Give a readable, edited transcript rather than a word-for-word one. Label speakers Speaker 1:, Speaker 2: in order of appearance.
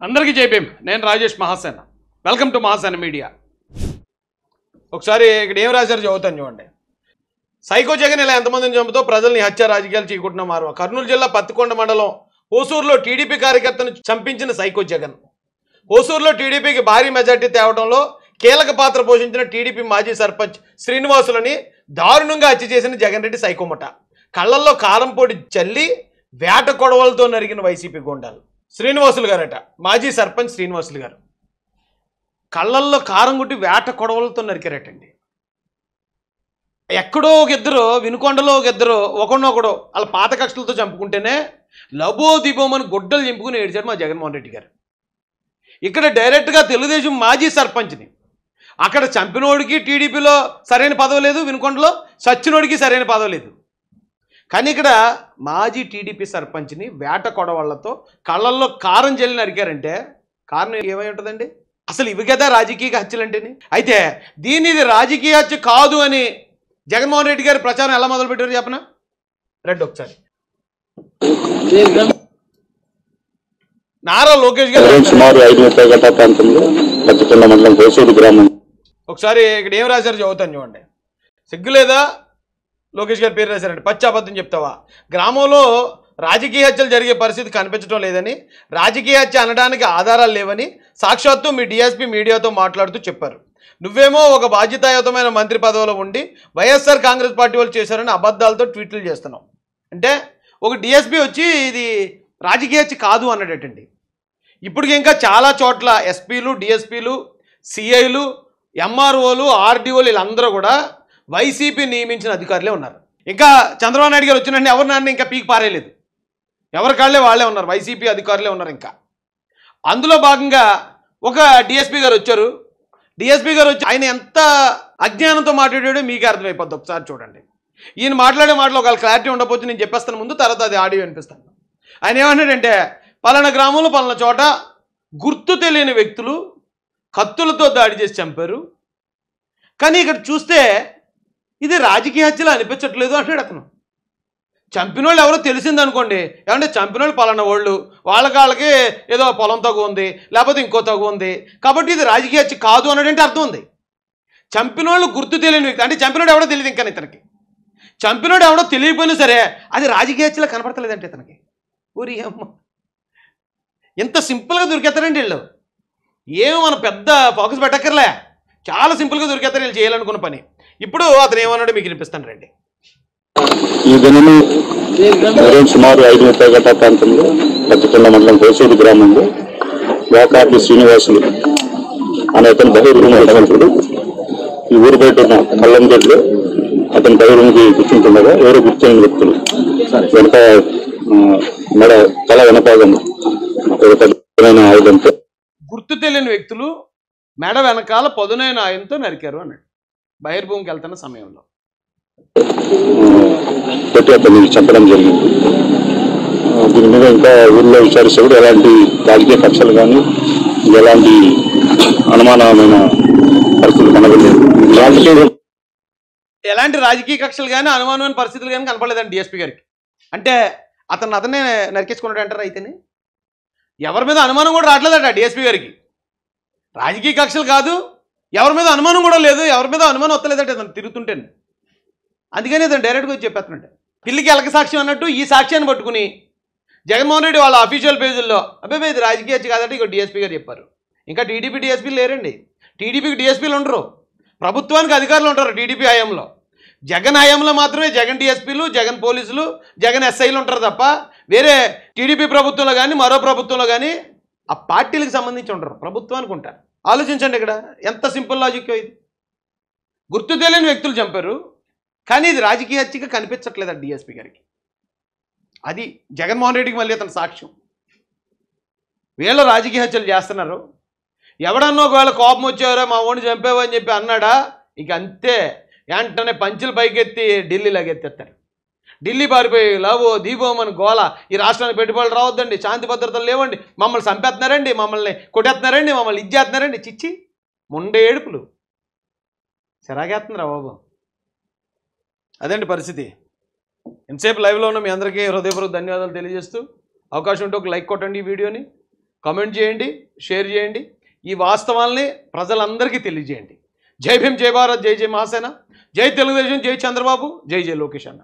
Speaker 1: అందరికీ జై భీమ్. నేను Rajesh Mahasena. Welcome to Mahasena media. ఒకసారి ఇక్కడ ఏం రాశారు చదువుతాను చూడండి. సైకో జగన్ ఇలా ఎంతమందిని చంపుతో ప్రజల్ని హత్య రాజకీయాలు చీకుట్టిన మారు. కర్నూలు జిల్లా పత్తికొండ మండలం హోసూరులో టీడీపీ కార్యకర్తను చంపించిన సైకో జగన్. హోసూరులో టీడీపీకి భారీ మెజార్టీ తేవడంలో కీలక పాత్ర పోషించిన టీడీపీ మాజీ సర్పంచ్ శ్రీనివాసులని దారుణంగా హత్య చేసిన జగన్ రెడ్డి సైకోమట. కళ్ళల్లో కారం పొడి చల్లి వేట కొడవలతో నరిగిన వైసీపీ గోండాలు. శ్రీనివాసులు గారట, మాజీ సర్పంచ్ శ్రీనివాసులు గారు కళ్ళల్లో కారం కొట్టి వేట కొడవలతో నరికారటండి. ఎక్కడో ఒక ఇద్దరు, వినుకొండలో ఒక ఇద్దరు ఒకడొకడు వాళ్ళ పాత కక్షలతో చంపుకుంటేనే లబో దిబోమని గుడ్డలు చింపుకుని ఏడ్చారు మా జగన్మోహన్ రెడ్డి గారు. ఇక్కడ డైరెక్ట్గా తెలుగుదేశం మాజీ సర్పంచ్ని అక్కడ చంపినోడికి టీడీపీలో సరైన పదవి లేదు, వినుకొండలో సచ్చినోడికి సరైన పదవి లేదు. కానీ ఇక్కడ మాజీ టీడీపీ సర్పంచ్ని వేట కొడవళ్లతో కళ్ళల్లో కారం జల్లి నరికారంటే కారణం ఏమై ఉంటుందండి? అసలు ఇవి కదా రాజకీయ హత్యలు అంటేని. అయితే దీని ఇది రాజకీయ హత్య కాదు అని జగన్మోహన్ రెడ్డి గారి ప్రచారం ఎలా మొదలుపెట్టారు చెప్పనా? రెడ్డి ఒకసారి నారా లోకేష్ గారు ఒకసారి ఇక్కడ ఏం రాశారు చదువుతాను చూడండి. సిగ్గులేదా? లోకేష్ గారి పేరు రాశారండి. పచ్చాబద్ధం చెప్తావా? గ్రామంలో రాజకీయ హత్యలు జరిగే పరిస్థితి కనిపించడం లేదని, రాజకీయ హత్య అనడానికి ఆధారాలు లేవని సాక్షాత్తు మీ డిఎస్పీ మీడియాతో మాట్లాడుతూ చెప్పారు. నువ్వేమో ఒక బాధ్యతాయుతమైన మంత్రి పదవిలో ఉండి వైఎస్ఆర్ కాంగ్రెస్ పార్టీ వాళ్ళు చేశారని అబద్ధాలతో ట్వీట్లు చేస్తున్నావు. అంటే ఒక డిఎస్పీ వచ్చి ఇది రాజకీయ హత్య కాదు అన్నాడటండి. ఇప్పటికి ఇంకా చాలా చోట్ల ఎస్పీలు, డిఎస్పీలు, సిఐలు, ఎంఆర్ఓలు, ఆర్డీఓలు వీళ్ళందరూ కూడా వైసీపీ నియమించిన అధికారులే ఉన్నారు. ఇంకా చంద్రబాబు నాయుడు గారు వచ్చినట్టు ఎవరు నాన్న ఇంకా పీకి పారేయలేదు. ఎవరి కాళ్ళే వాళ్ళే ఉన్నారు, వైసీపీ అధికారులే ఉన్నారు. ఇంకా అందులో భాగంగా ఒక డిఎస్పీ గారు వచ్చారు. డిఎస్పీ గారు వచ్చి ఆయన ఎంత అజ్ఞానంతో మాట్లాడాడో మీకే అర్థమైపోద్ది. ఒకసారి చూడండి. ఈయన మాట్లాడే మాటలో ఒక క్లారిటీ ఉండకపోతే నేను చెప్పేస్తాను ముందు, తర్వాత అది ఆడియో వినిపిస్తాను. ఆయన ఏమన్నాడంటే, పలానా గ్రామంలో పలానా చోట గుర్తు తెలియని వ్యక్తులు కత్తులతో దాడి చేసి చంపారు, కానీ ఇక్కడ చూస్తే ఇది రాజకీయ హత్యలు అనిపించట్లేదు అంటాడు అతను. చంపిన వాళ్ళు ఎవరో తెలిసిందనుకోండి, ఏమంటే చంపిన వాళ్ళు పలానా వాళ్ళు, వాళ్ళకి ఏదో పొలం తగు ఉంది, లేకపోతే ఇంకో తగు ఉంది, కాబట్టి ఇది రాజకీయ హత్య కాదు అన్నాడంటే అర్థం ఉంది. చంపిన వాళ్ళు గుర్తు తెలియని వ్యక్తి అంటే చంపినోడు ఎవడో తెలియదు. ఇంకా ఇతనికి చంపినోడు ఎవడో తెలియకపోయినా సరే అది రాజకీయ హత్యలో కనపడతలేదంటే ఇతనికి. ఊరి అమ్మ, ఎంత సింపుల్గా దొరికేస్తారండి వీళ్ళు. ఏమో మనం పెద్ద ఫోకస్ పెట్టక్కర్లే, చాలా సింపుల్గా దొరికేస్తారు వీళ్ళు చేయాలనుకున్న పని. ఇప్పుడు అతను ఏమన్నాడో మీకు వినిపిస్తాను రండి.
Speaker 2: ఈ దినము సుమారు 5:30 గంటల ప్రాంతంలో పత్తికొండ మండలం హోసూరు గ్రామంలో వేకాటి శ్రీనివాసులు అనే అతను బహిర్గూమ భగవంతుడు ఈ ఊరు బయట ఉన్న కళ్ళంగడ్లో అతను బహిర్గూమికి కూర్చుంటుండగా ఎవరో గుర్తయిన వ్యక్తులు వెనక మెడ తల వెనకాగం ఆయుధంతో
Speaker 1: గుర్తు తెలియని వ్యక్తులు మెడ వెనకాల పదునైన ఆయుధంతో నరికారు అన్నాడు బహిర్భూమికి వెళ్తున్న సమయంలో.
Speaker 2: పెట్టి అతన్ని చంపడం జరిగింది. దీని మీద ఇంకా ఊళ్ళో విచారిస్తే ఎలాంటి రాజకీయ కక్షలు కానీ ఎలాంటి అనుమానమైన పరిస్థితులు కనబడలేదు.
Speaker 1: ఎలాంటి రాజకీయ కక్షలు కానీ అనుమానమైన పరిస్థితులు కానీ కనపడలేదండి డిఎస్పీ గారికి. అంటే అతనే నరికేసుకున్నాడు అంటారు. అయితేనే ఎవరి మీద అనుమానం కూడా రావట్లేదట డిఎస్పీ గారికి. రాజకీయ కక్షలు కాదు, ఎవరి మీద అనుమానం కూడా లేదు, ఎవరి మీద అనుమానం వస్తలేదట అతను తిరుగుతుంటేనే. అందుకని అతను డైరెక్ట్గా వచ్చి చెప్పేస్తున్నట్టు పిల్లికి ఎలక సాక్ష్యం అన్నట్టు ఈ సాక్ష్యాన్ని పట్టుకుని జగన్మోహన్ రెడ్డి వాళ్ళ అఫీషియల్ పేజీల్లో అబ్బాయి ఇది రాజకీయ హత్య కాదంటే ఇక డిఎస్పీ గారు చెప్పారు. ఇంకా టీడీపీ డిఎస్పీలు లేరండి. టీడీపీకి డిఎస్పీలు ఉండరు, ప్రభుత్వానికి అధికారులు ఉంటారు. టీడీపీ హయాంలో, జగన్ హయాంలో మాత్రమే జగన్ డిఎస్పీలు, జగన్ పోలీసులు, జగన్ ఎస్ఐలు ఉంటారు తప్ప వేరే టీడీపీ ప్రభుత్వంలో కానీ మరో ప్రభుత్వంలో కానీ ఆ పార్టీలకు సంబంధించి ఉంటారు, ప్రభుత్వానికి ఉంటారు. ఆలోచించండి ఇక్కడ ఎంత సింపుల్ లాజిక్ ఇది. గుర్తు తెలియని వ్యక్తులు చంపారు, కానీ ఇది రాజకీయ హత్యగా కనిపించట్లేదండి డిఎస్పీ గారికి. అది జగన్మోహన్ రెడ్డికి మళ్ళీ అతను సాక్ష్యం. వీళ్ళు రాజకీయ హత్యలు చేస్తున్నారు. ఎవడన్నా ఒకవేళ కోపం వచ్చేవారో మా ఓడిని చంపేవా అని చెప్పి అన్నాడా, ఇక అంతే వెంటనే పంచులు పైకెత్తి ఢిల్లీలాగా ఎత్తేస్తారు. ఢిల్లీ పారిపోయి లావో దీపోమని గోల. ఈ రాష్ట్రానికి పెట్టుబడులు రావద్దండి, శాంతి భద్రతలు లేవండి, మమ్మల్ని చంపేస్తున్నారండి, మమ్మల్ని కొట్టేస్తున్నారండి, మమ్మల్ని ఇచ్చేస్తున్నారండి. చిచ్చి ముండే ఏడుపులు చిరాగేస్తున్నారా బాబు. అదండి పరిస్థితి. ఎంతసేపు లైవ్లో ఉన్న మీ అందరికీ హృదయపూర్వక ధన్యవాదాలు తెలియజేస్తూ అవకాశం ఉంటే ఒక లైక్ కొట్టండి ఈ వీడియోని. కామెంట్ చేయండి, షేర్ చేయండి, ఈ వాస్తవాల్ని ప్రజలందరికీ తెలియజేయండి. జై భీమ్, జై భారత్, జై జై మహాసేన, జై తెలుగుదేశం, జై చంద్రబాబు, జై జై లోకేష్ అన్న.